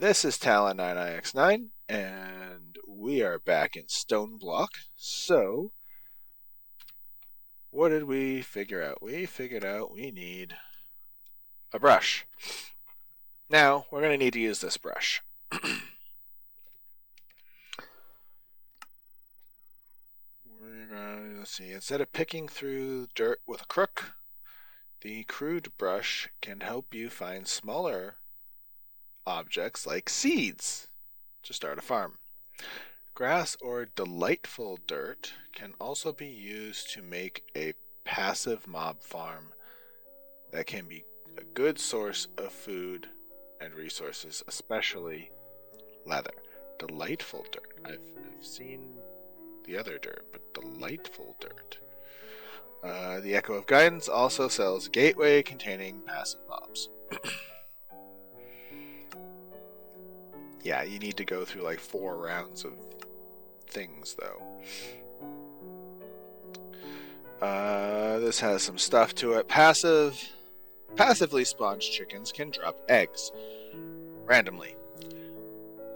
This is Talon9ix9, and we are back in StoneBlock. So, what did we figure out? We figured out we need a brush. Now, we're going to need to use this brush. Let's see, instead of picking through dirt with a crook, the crude brush can help you find smaller objects like seeds to start a farm. Grass or delightful dirt can also be used to make a passive mob farm that can be a good source of food and resources, especially leather. Delightful dirt. I've seen the other dirt, but delightful dirt. The Echo of Guidance also sells a gateway containing passive mobs. Yeah, you need to go through like 4 rounds of things, though. This has some stuff to it. Passively spawned chickens can drop eggs randomly.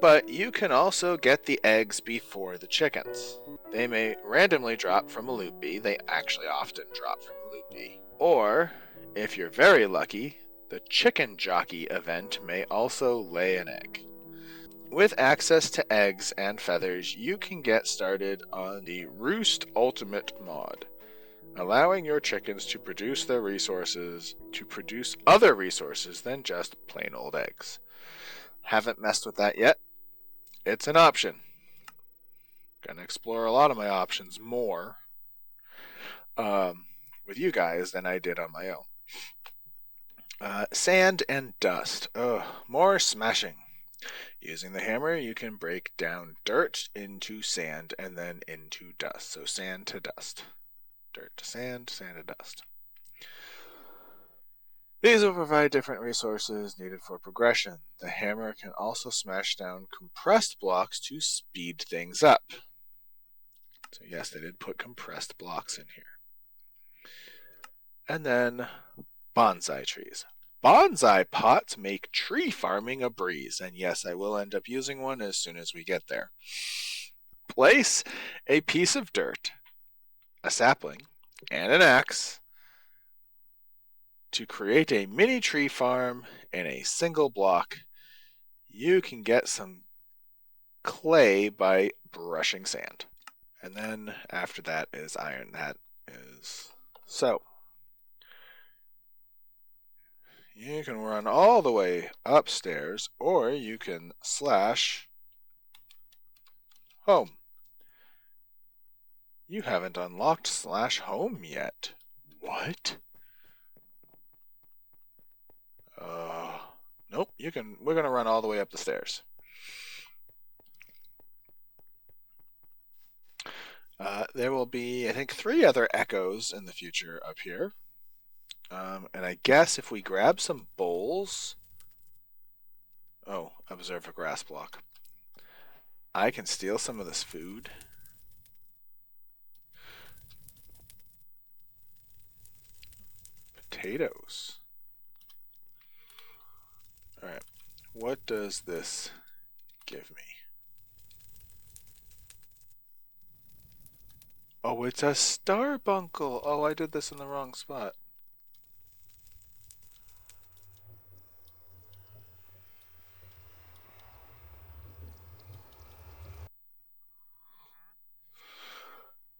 But you can also get the eggs before the chickens. They may randomly drop from a loot bee. They actually often drop from a loot bee. Or, if you're very lucky, the chicken jockey event may also lay an egg. With access to eggs and feathers, you can get started on the Roost Ultimate mod, allowing your chickens to produce their resources to produce other resources than just plain old eggs. Haven't messed with that yet. It's an option. Gonna explore a lot of my options more with you guys than I did on my own. Sand and dust. More smashing. Using the hammer, you can break down dirt into sand and then into dust. So sand to dust. Dirt to sand, sand to dust. These will provide different resources needed for progression. The hammer can also smash down compressed blocks to speed things up. So yes, they did put compressed blocks in here. And then bonsai trees. Bonsai pots make tree farming a breeze, and yes, I will end up using one as soon as we get there. Place a piece of dirt, a sapling, and an axe to create a mini tree farm in a single block. You can get some clay by brushing sand. And then after that is iron. That is so. You can run all the way upstairs, or you can slash home. You haven't unlocked slash home yet. What? Nope, we're gonna run all the way up the stairs. There will be, I think, 3 other echoes in the future up here. And I guess if we grab some bowls... Oh, observe a grass block. I can steal some of this food. Potatoes. Alright, what does this give me? Oh, it's a starbuncle! Oh, I did this in the wrong spot.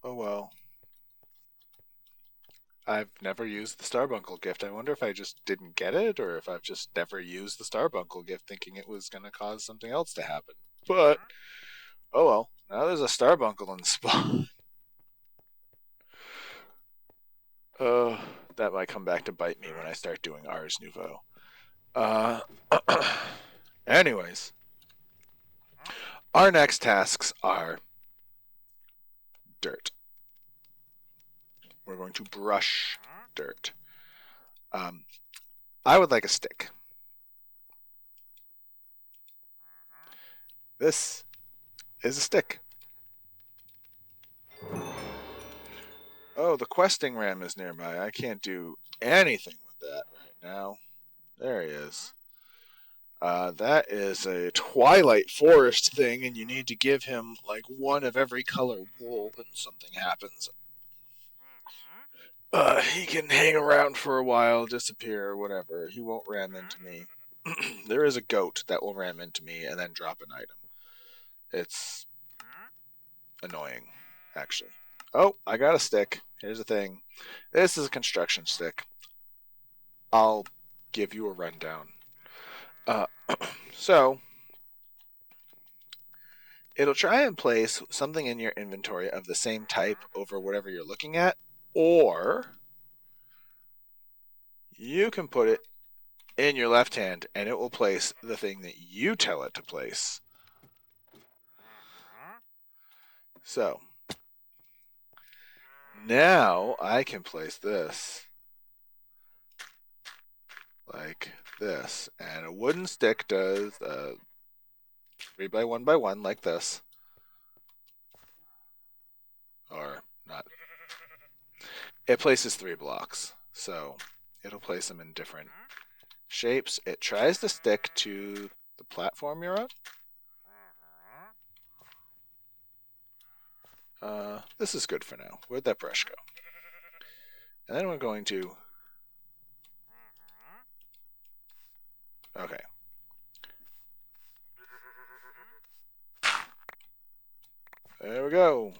Oh well. I've never used the Starbuncle gift. I wonder if I just didn't get it, or if I've just never used the Starbuncle gift thinking it was going to cause something else to happen. But, oh well. Now there's a Starbuncle in the spot. That might come back to bite me when I start doing Ars Nouveau. Anyways. Our next tasks are dirt. We're going to brush dirt. I would like a stick. This is a stick. Oh, the questing ram is nearby. I can't do anything with that right now. There he is. That is a Twilight Forest thing, and you need to give him like one of every color wool, and something happens. He can hang around for a while, disappear, or whatever. He won't ram into me. There is a goat that will ram into me and then drop an item. It's annoying, actually. Oh, I got a stick. Here's the thing. This is a construction stick. I'll give you a rundown. So, it'll try and place something in your inventory of the same type over whatever you're looking at, or you can put it in your left hand and it will place the thing that you tell it to place. So, now I can place this like this, and a wooden stick does 3 by 1 by 1 like this, or not. It places 3 blocks, so it'll place them in different shapes. It tries to stick to the platform you're on. This is good for now. Where'd that brush go? And then we're going to... Okay. There we go.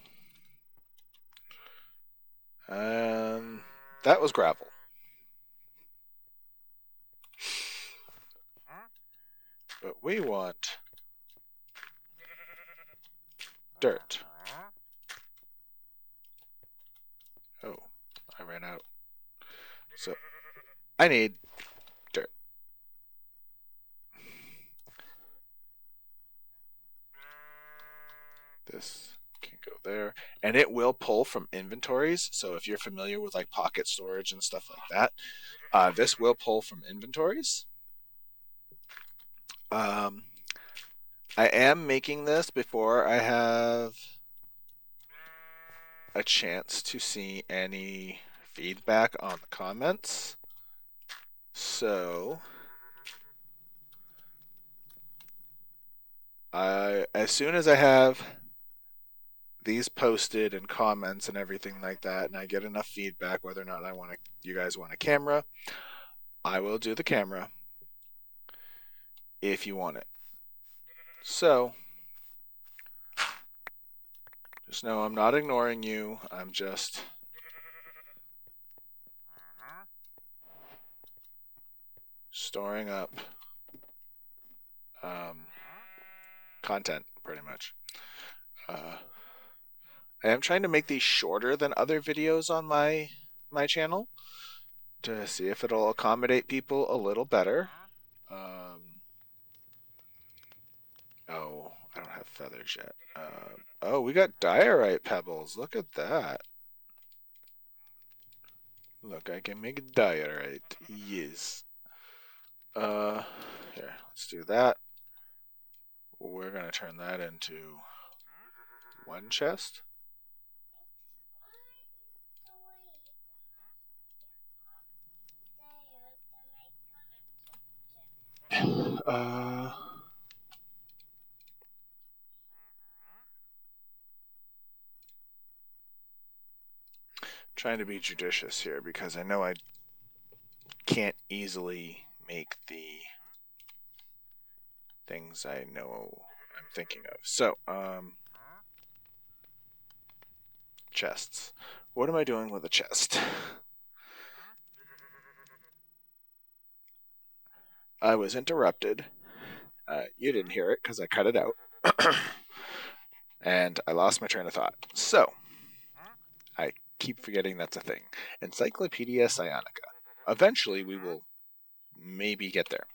And that was gravel. But we want dirt. Oh, I ran out. So I need dirt. This can go there. And it will pull from inventories. So if you're familiar with like pocket storage and stuff like that, this will pull from inventories. I am making this before I have a chance to see any feedback on the comments. So as soon as I have these posted and comments and everything like that, and I get enough feedback whether or not you guys want a camera, I will do the camera if you want it. So just know I'm not ignoring you. I'm just storing up content, pretty much. I am trying to make these shorter than other videos on my channel to see if it'll accommodate people a little better. Oh, I don't have feathers yet. Oh, we got diorite pebbles. Look at that. Look, I can make diorite. Yes. Here, let's do that. We're going to turn that into one chest. Trying to be judicious here because I know I can't easily make the things I know I'm thinking of. So, chests. What am I doing with a chest? I was interrupted. You didn't hear it because I cut it out. And I lost my train of thought. So, I keep forgetting that's a thing. Encyclopedia Psionica. Eventually, we will maybe get there.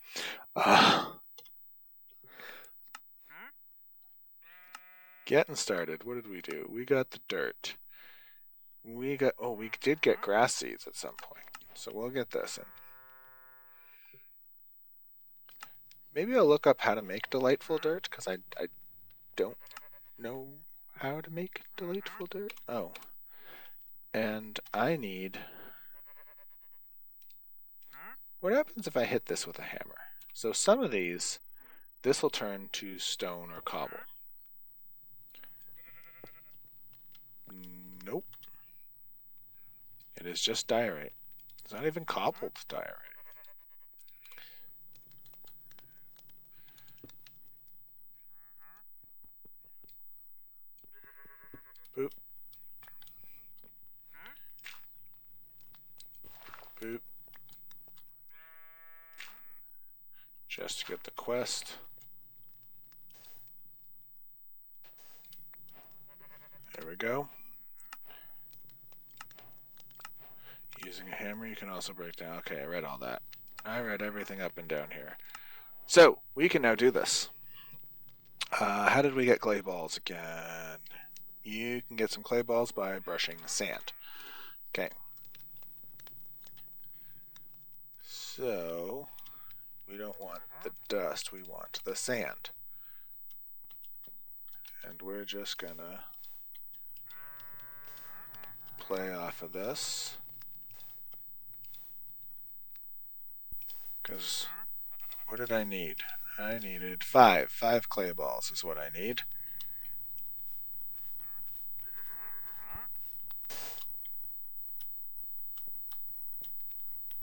Getting started. What did we do? We got the dirt. We did get grass seeds at some point. So we'll get this in. Maybe I'll look up how to make delightful dirt, because I don't know how to make delightful dirt. Oh. And I need... What happens if I hit this with a hammer? So some of these, this will turn to stone or cobble. Nope. It is just diorite. It's not even cobbled diorite. Boop. Boop. Just to get the quest. There we go. Using a hammer, you can also break down. Okay, I read all that. I read everything up and down here. So, we can now do this. How did we get clay balls again? You can get some clay balls by brushing sand. Okay. So, we don't want the dust, we want the sand. And we're just gonna play off of this. Because, what did I need? I needed 5. 5 clay balls is what I need.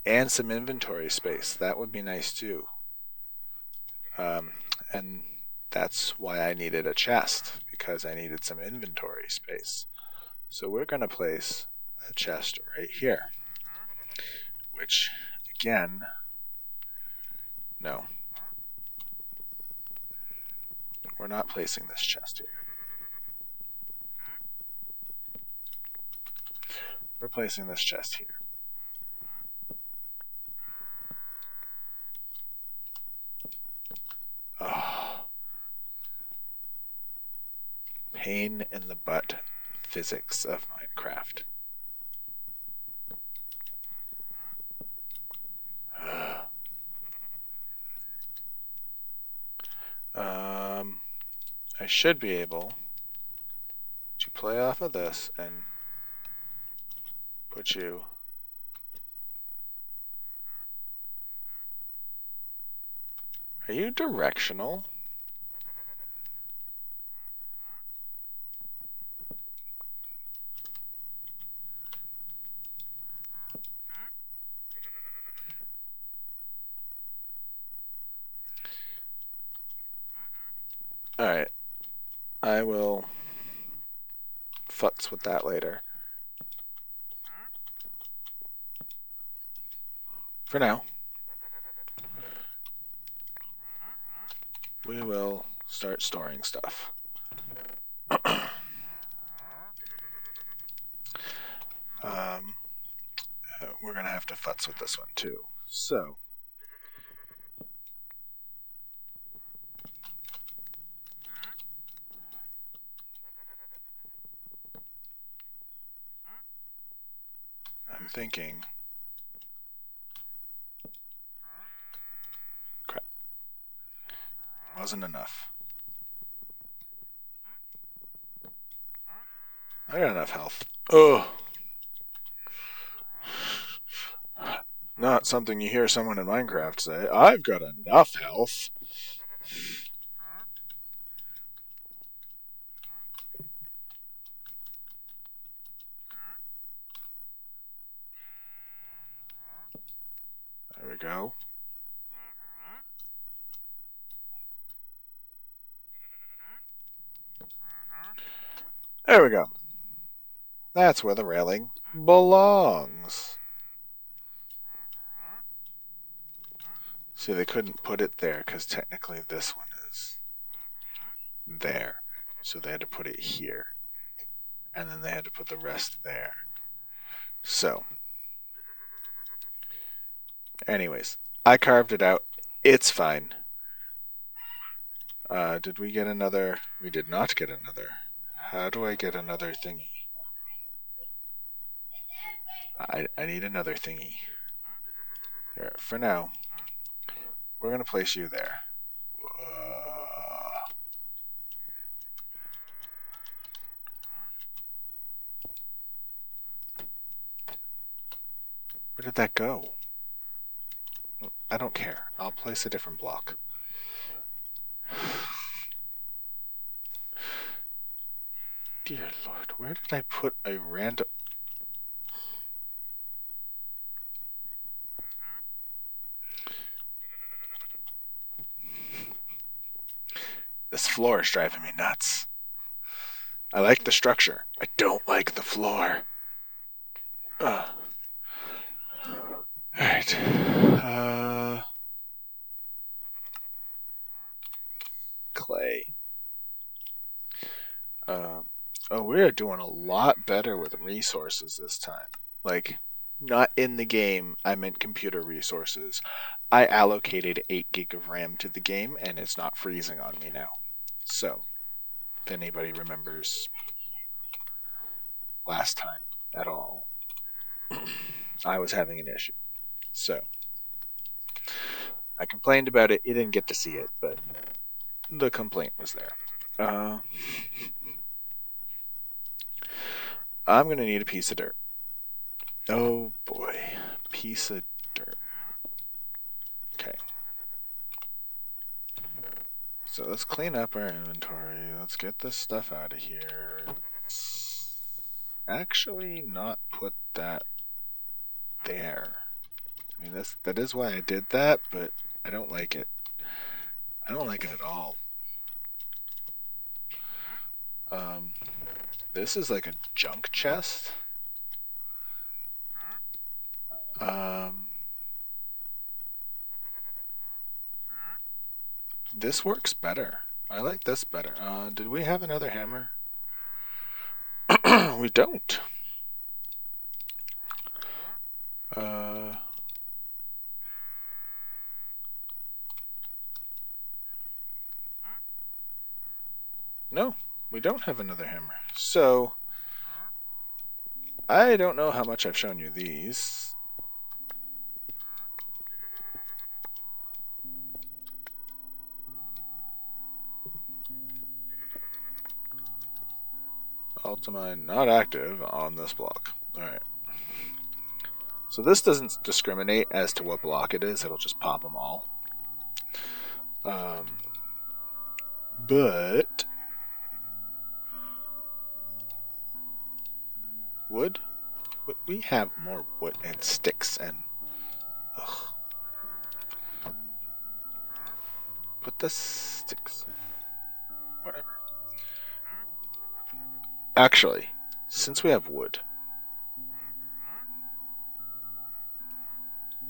And some inventory space. That would be nice too. And that's why I needed a chest, because I needed some inventory space. So we're going to place a chest right here. Which, again, no. We're not placing this chest here. We're placing this chest here. Oh. Pain in the butt physics of Minecraft. I should be able to play off of this and put you Are you directional? Alright. I will futz with that later. For now, we will start storing stuff. We're going to have to futz with this one too. So, I'm thinking, crap, wasn't enough. I got enough health. Ugh. Not something you hear someone in Minecraft say. I've got enough health. There we go. There we go. That's where the railing belongs. See, they couldn't put it there because technically this one is there. So they had to put it here. And then they had to put the rest there. So, anyways, I carved it out. It's fine. Did we get another? We did not get another. How do I get another thingy? I need another thingy. Here, for now, we're going to place you there. Where did that go? I don't care. I'll place a different block. Dear Lord, where did I put a random... This floor is driving me nuts. I like the structure. I don't like the floor. Alright. Clay. Oh, we're doing a lot better with resources this time. Like, not in the game, I meant computer resources. I allocated 8 gig of RAM to the game, and it's not freezing on me now. So, if anybody remembers last time at all, I was having an issue. So, I complained about it. You didn't get to see it, but the complaint was there. I'm going to need a piece of dirt. Oh boy, piece of dirt. Okay. So let's clean up our inventory. Let's get this stuff out of here. Actually, not put that there. I mean, that is why I did that, but I don't like it. I don't like it at all. This is like a junk chest. This works better. I like this better. Did we have another hammer? We don't. No, we don't have another hammer. So, I don't know how much I've shown you these. Ultimine not active on this block. Alright. So this doesn't discriminate as to what block it is, it'll just pop them all. But wood? We have more wood and sticks and... Ugh. Put the sticks... Whatever. Actually, since we have wood,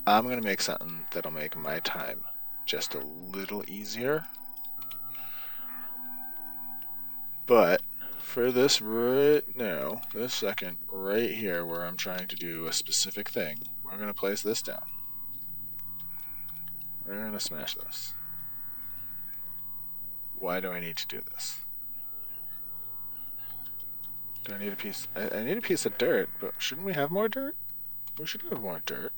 I'm going to make something that'll make my time just a little easier. But for this right now, this second right here where I'm trying to do a specific thing, we're going to place this down. We're going to smash this. Why do I need to do this? Do I need a piece? I need a piece of dirt, but shouldn't we have more dirt? We should have more dirt.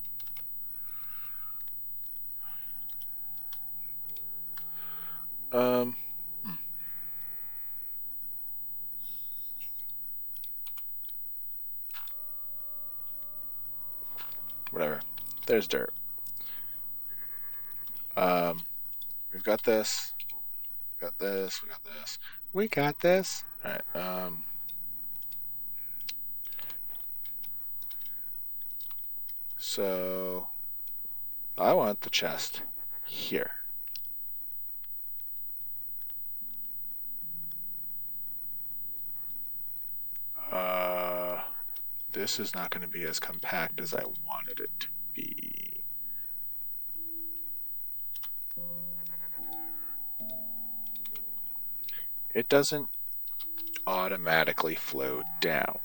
Whatever. There's dirt. We've got this. We got this. We got this. We got this. Alright, so I want the chest here. This is not going to be as compact as I wanted it to be. It doesn't automatically flow down.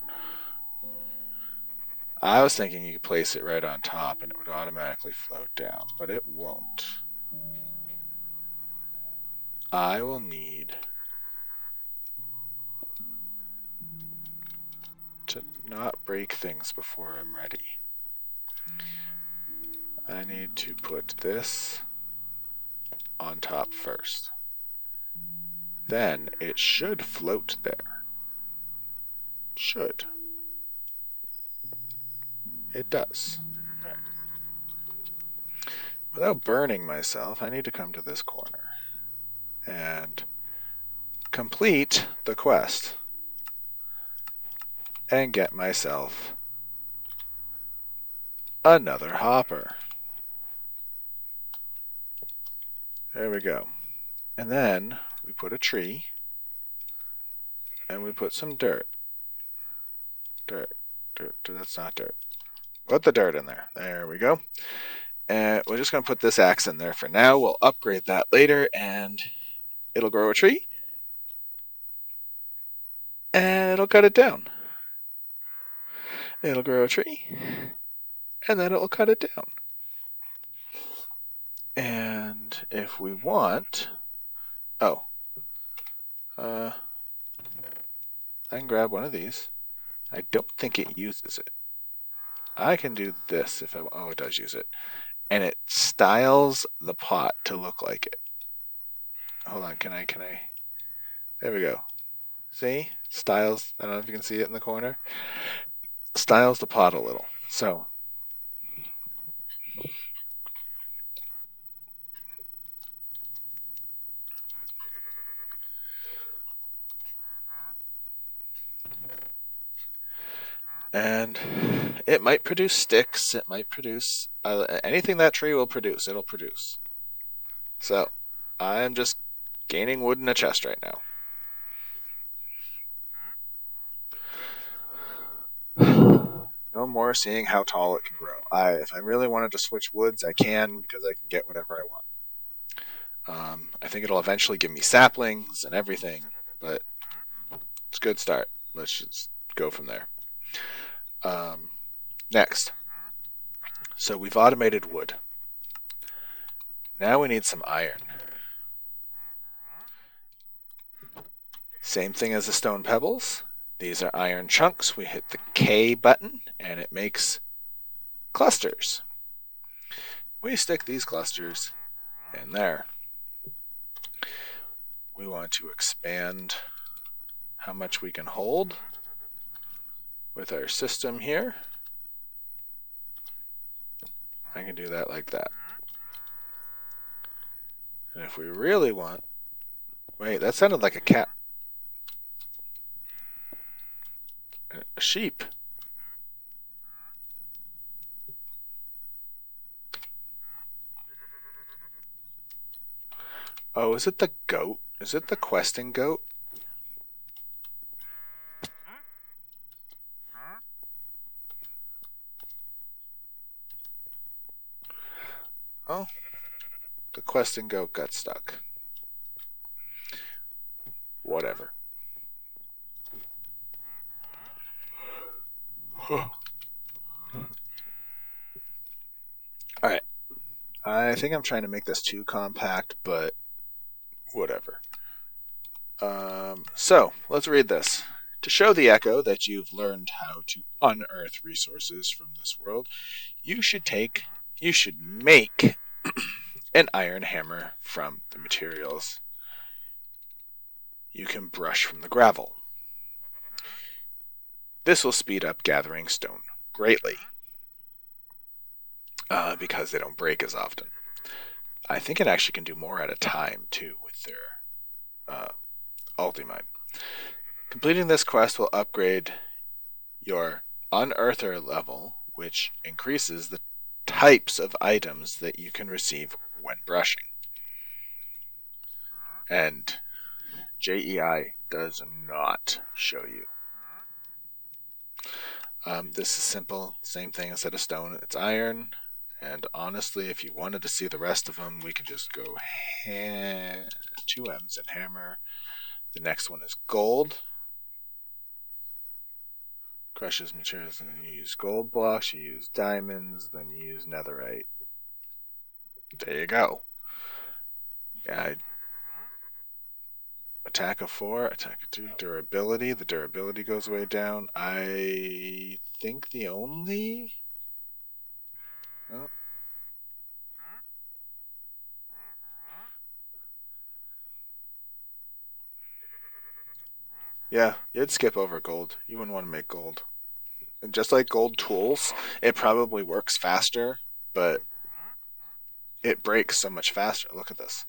I was thinking you could place it right on top and it would automatically flow down, but it won't. I will need to not break things before I'm ready. I need to put this on top first. Then it should float there. Should. It does. Right. without burning myself, I need to come to this corner and complete the quest and get myself another hopper. There we go. And then we put a tree and we put some dirt. Dirt. That's not dirt. Put the dirt in there. There we go. And we're just going to put this axe in there for now. We'll upgrade that later and it'll grow a tree. And it'll cut it down. It'll grow a tree. And then it'll cut it down. And if we want... Oh. I can grab one of these. I don't think it uses it. I can do this if I... Oh, it does use it. And it styles the pot to look like it. Hold on, can I... There we go. See? Styles, I don't know if you can see it in the corner. Styles the pot a little. So... And it might produce sticks. It might produce anything that tree will produce. It'll produce. So I'm just gaining wood in a chest right now. No more seeing how tall it can grow. If I really wanted to switch woods, I can because I can get whatever I want. I think it'll eventually give me saplings and everything, but it's a good start. Let's just go from there. Next. So we've automated wood. Now we need some iron. Same thing as the stone pebbles. These are iron chunks. We hit the K button and it makes clusters. We stick these clusters in there. We want to expand how much we can hold with our system here. I can do that like that. And if we really want... Wait, that sounded like a cat. A sheep. Oh, is it the goat? Is it the questing goat? Oh, the questing goat got stuck. Whatever. Alright. I think I'm trying to make this too compact, but whatever. So, let's read this. To show the Echo that you've learned how to unearth resources from this world, you should make an iron hammer from the materials you can brush from the gravel. This will speed up gathering stone greatly because they don't break as often. I think it actually can do more at a time too with their Ultimine. Completing this quest will upgrade your Unearther level, which increases the types of items that you can receive when brushing. And JEI does not show you. This is simple, same thing instead of stone, it's iron. And honestly, if you wanted to see the rest of them, we can just go 2 M's and hammer. The next one is gold. Crushes materials, and then you use gold blocks, you use diamonds, then you use netherite. There you go. Yeah, attack of 4, attack of 2, durability. The durability goes way down. I think the only... Oh. Yeah, you'd skip over gold. You wouldn't want to make gold. And just like gold tools, it probably works faster, but it breaks so much faster. Look at this.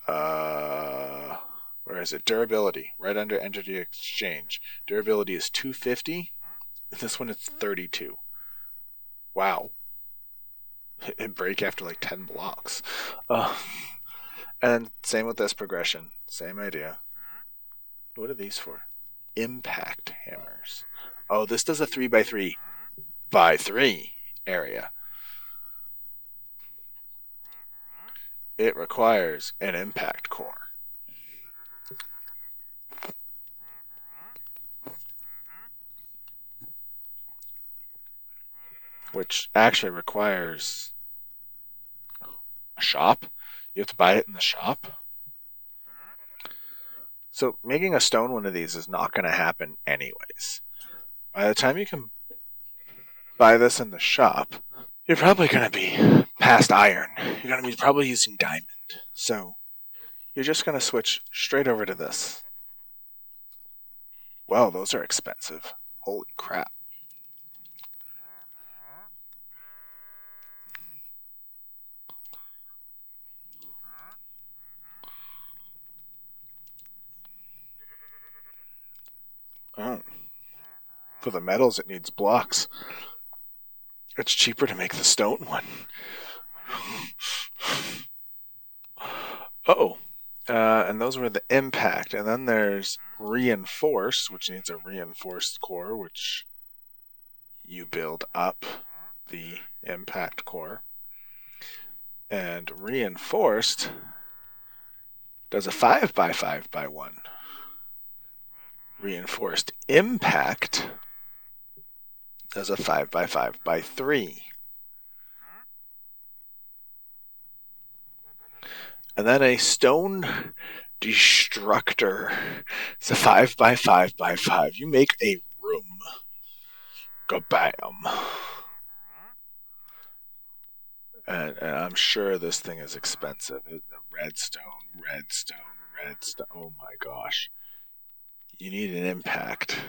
Where is it? Durability, right under Energy Exchange. Durability is 250. This one is 32. Wow. It break after like 10 blocks. And same with this progression. Same idea. What are these for? Impact hammers. Oh, this does a 3x3 by 3 area. It requires an impact core. Which actually requires a shop. You have to buy it in the shop. So making a stone one of these is not going to happen anyways. By the time you can buy this in the shop, you're probably going to be past iron. You're going to be probably using diamond. So you're just going to switch straight over to this. Well, those are expensive. Holy crap. Oh. For the metals, it needs blocks. It's cheaper to make the stone one. Oh. And those were the impact. And then there's reinforced, which needs a reinforced core, which you build up the impact core. And reinforced does a 5x5x1. Reinforced impact does a 5x5x3. And then a stone destructor. It's a 5x5x5. You make a room. Kabam. And I'm sure this thing is expensive. Redstone. Oh my gosh. You need an impact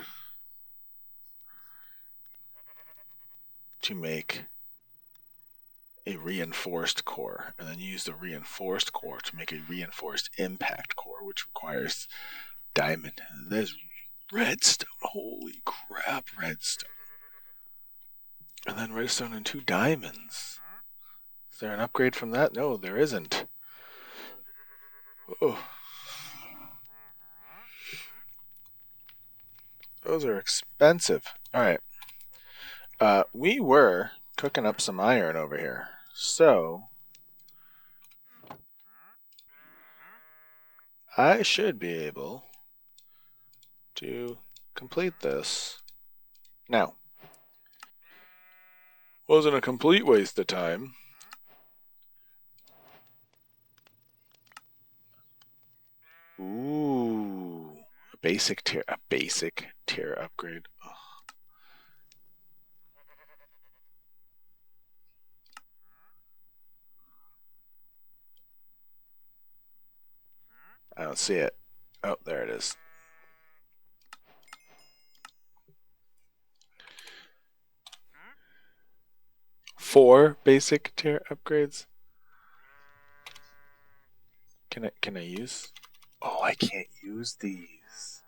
to make a reinforced core, and then you use the reinforced core to make a reinforced impact core, which requires diamond. And there's redstone. Holy crap, redstone. And then redstone and 2 diamonds. Is there an upgrade from that? No, there isn't. Oh. Those are expensive. Alright. We were cooking up some iron over here. So I should be able to complete this now. Wasn't a complete waste of time. Ooh, a basic tier upgrade. Ugh. I don't see it. Oh, there it is. Four basic tier upgrades. Can I use? Oh, I can't use these.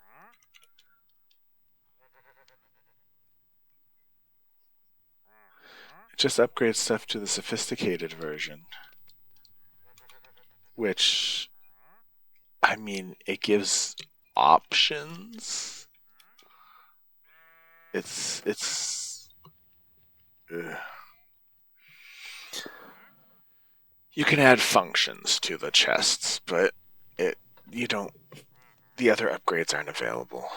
It just upgrades stuff to the sophisticated version. Which, I mean, it gives options. It's ugh. You can add functions to the chests, but you don't. The other upgrades aren't available.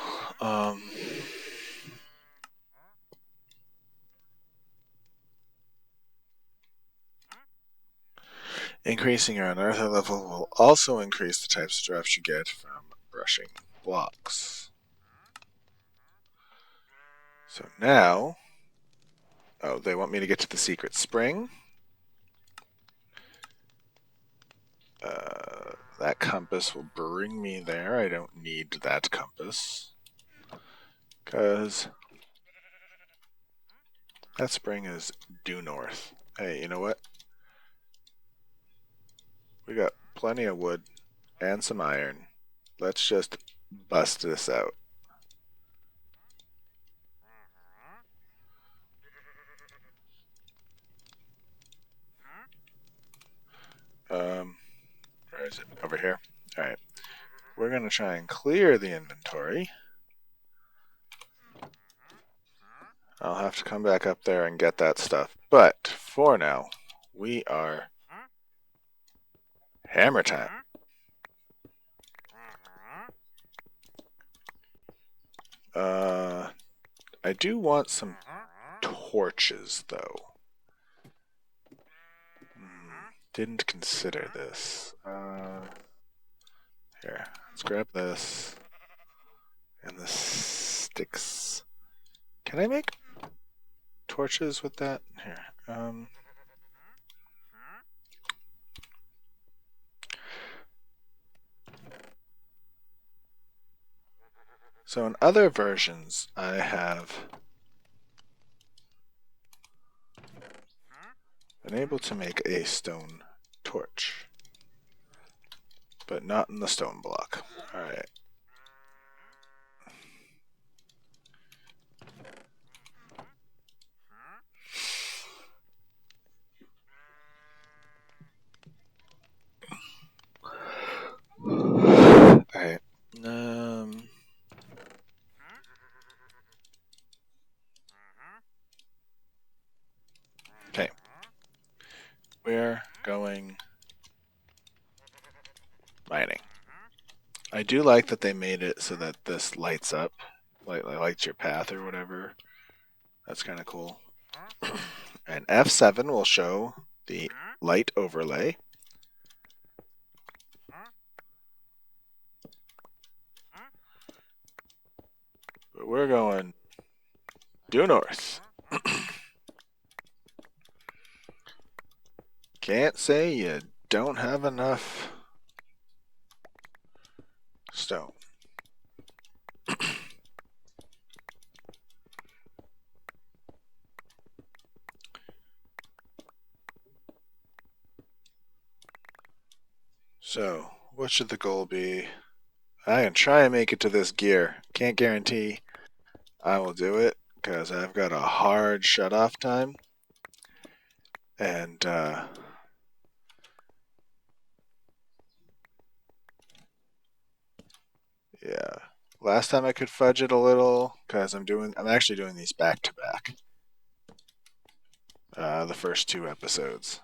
Increasing your unearther level will also increase the types of drops you get from brushing blocks. So now, oh, they want me to get to the secret spring. That compass will bring me there. I don't need that compass. Because that spring is due north. Hey, you know what? We got plenty of wood and some iron. Let's just bust this out. Where is it? Over here. Alright. We're going to try and clear the inventory. I'll have to come back up there and get that stuff. But for now, we are hammer time. I do want some torches, though. Didn't consider this. Here, let's grab this. And the sticks. Can I make torches with that? Here. So in other versions, I have been able to make a stone torch, but not in the StoneBlock. Alright. Alright. Okay. We're going mining. I do like that they made it so that this lights up, lights your path or whatever. That's kind of cool. And F7 will show the light overlay. But we're going due north. Can't say you don't have enough stone. So, what should the goal be? I can try and make it to this gear. Can't guarantee I will do it because I've got a hard shut-off time. And yeah, last time I could fudge it a little because I'm actually doing these back to back. The first 2 episodes,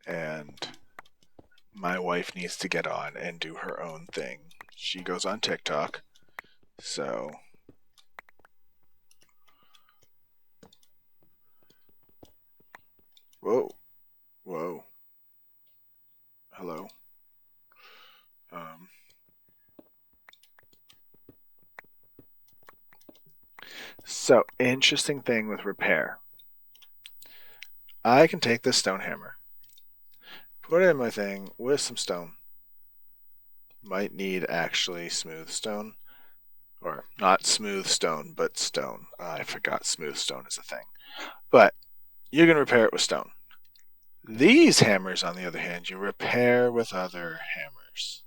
and my wife needs to get on and do her own thing. She goes on TikTok, so whoa, hello. So interesting thing with repair. I can take this stone hammer, put it in my thing with some stone. Might need actually smooth stone. Or not smooth stone, but stone. I forgot smooth stone is a thing. But you can repair it with stone. These hammers, on the other hand, you repair with other hammers.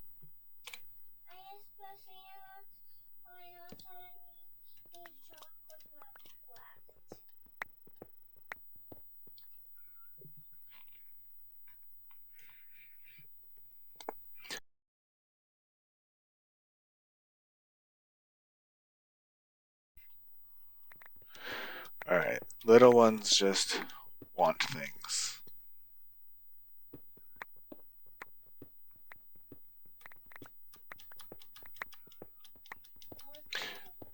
Alright, little ones just want things.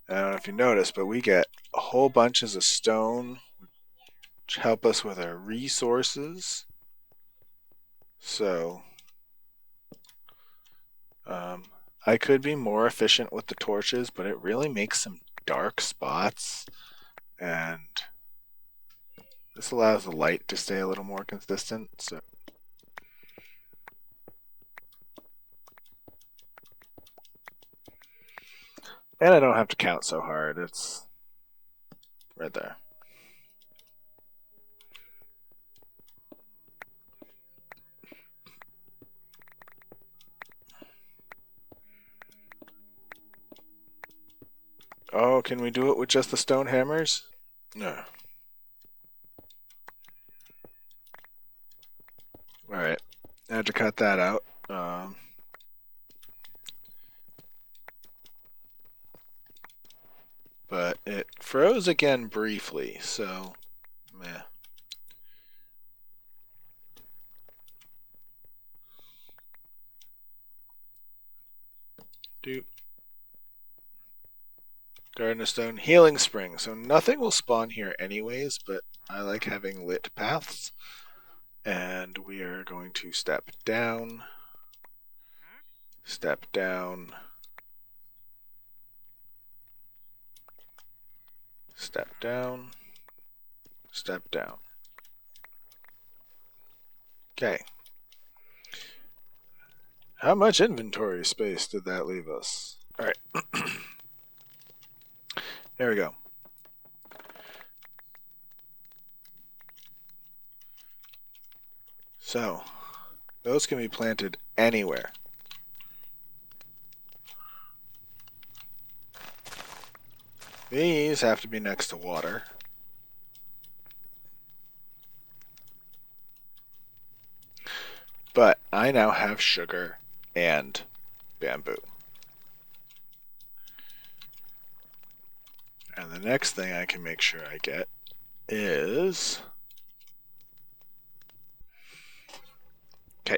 I don't know if you noticed, but we get a whole bunches of stone, which help us with our resources. So, I could be more efficient with the torches, but it really makes some dark spots, and this allows the light to stay a little more consistent. So, and I don't have to count so hard. It's right there. Oh, can we do it with just the stone hammers? No. Alright. I had to cut that out. But it froze again briefly, so meh. Doop. Garden of Stone, Healing Spring. So nothing will spawn here anyways, but I like having lit paths. And we are going to step down, step down, step down, step down. Okay. How much inventory space did that leave us? Alright. There we go. So, those can be planted anywhere. These have to be next to water. But I now have sugar and bamboo. And the next thing I can make sure I get is... Okay.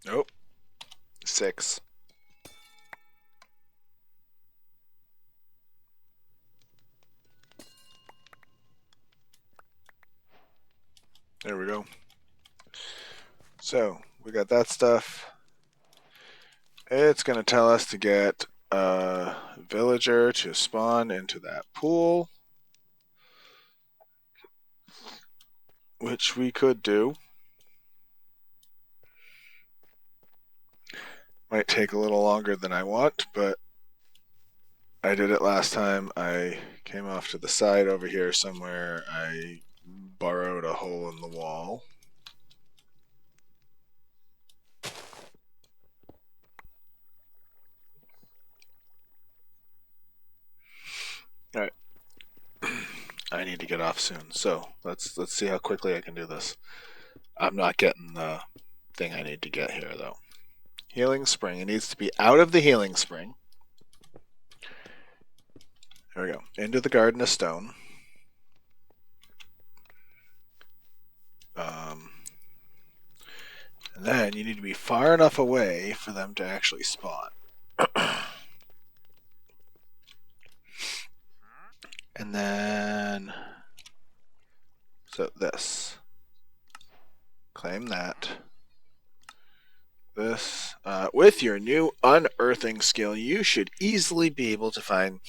Nope. 6. There we go. So, we got that stuff. It's going to tell us to get a villager to spawn into that pool, which we could do. Might take a little longer than I want, but I did it last time. I came off to the side over here somewhere. I borrowed a hole in the wall. Alright. I need to get off soon, so let's see how quickly I can do this. I'm not getting the thing I need to get here, though. Healing Spring. It needs to be out of the Healing Spring. There we go. Into the Garden of Stone. And then you need to be far enough away for them to actually spawn. And then... So this. Claim that. This. With your new unearthing skill, you should easily be able to find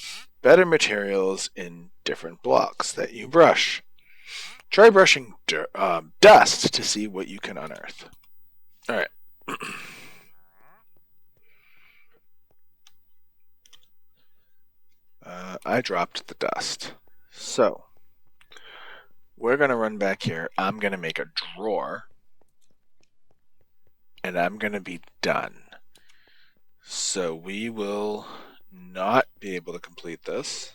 better materials in different blocks that you brush. Try brushing dust to see what you can unearth. Alright. I dropped the dust. So, we're going to run back here. I'm going to make a drawer. And I'm going to be done. So we will not be able to complete this.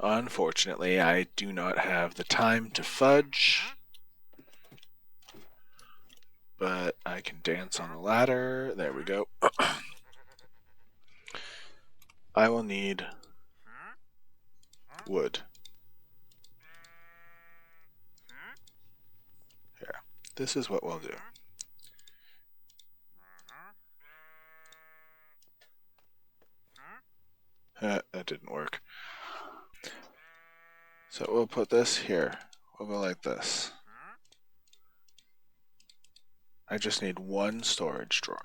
Unfortunately, I do not have the time to fudge. But I can dance on a ladder. There we go. I will need wood. Here. This is what we'll do. That didn't work. So we'll put this here. We'll go like this. I just need one storage drawer.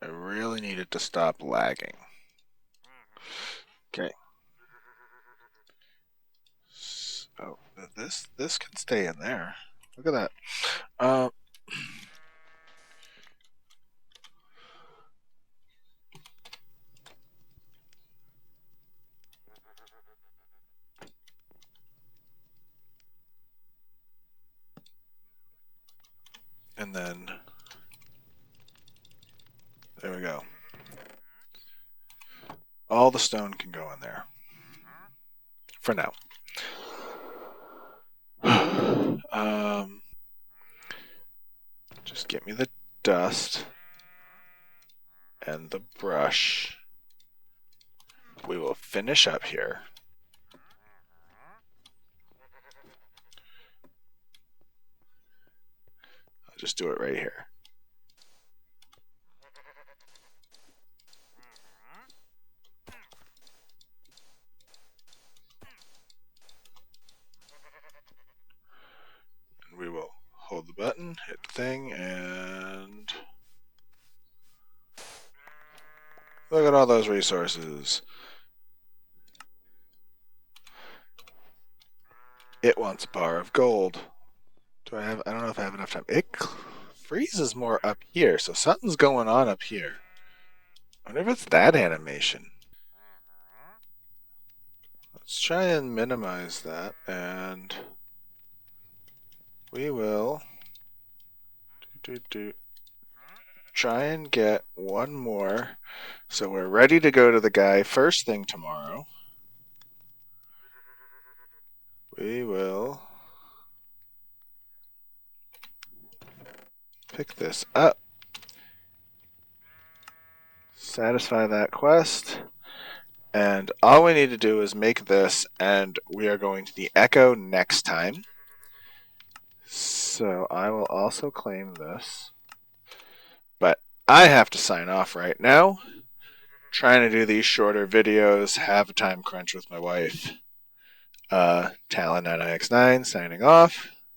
I really need it to stop lagging. Okay. So this can stay in there. Look at that. And then there we go. All the stone can go in there. For now. Just get me the dust and the brush. We will finish up here. I'll just do it right here. And we will hold the button, hit the thing, and look at all those resources. It wants a bar of gold. I don't know if I have enough time. It freezes more up here, so something's going on up here. I wonder if it's that animation. Let's try and minimize that, and we will try and get one more. So we're ready to go to the guy first thing tomorrow. We will pick this up. Satisfy that quest. And all we need to do is make this, and we are going to the Echo next time. So I will also claim this. But I have to sign off right now. Trying to do these shorter videos, have a time crunch with my wife. Talon9ix9 signing off.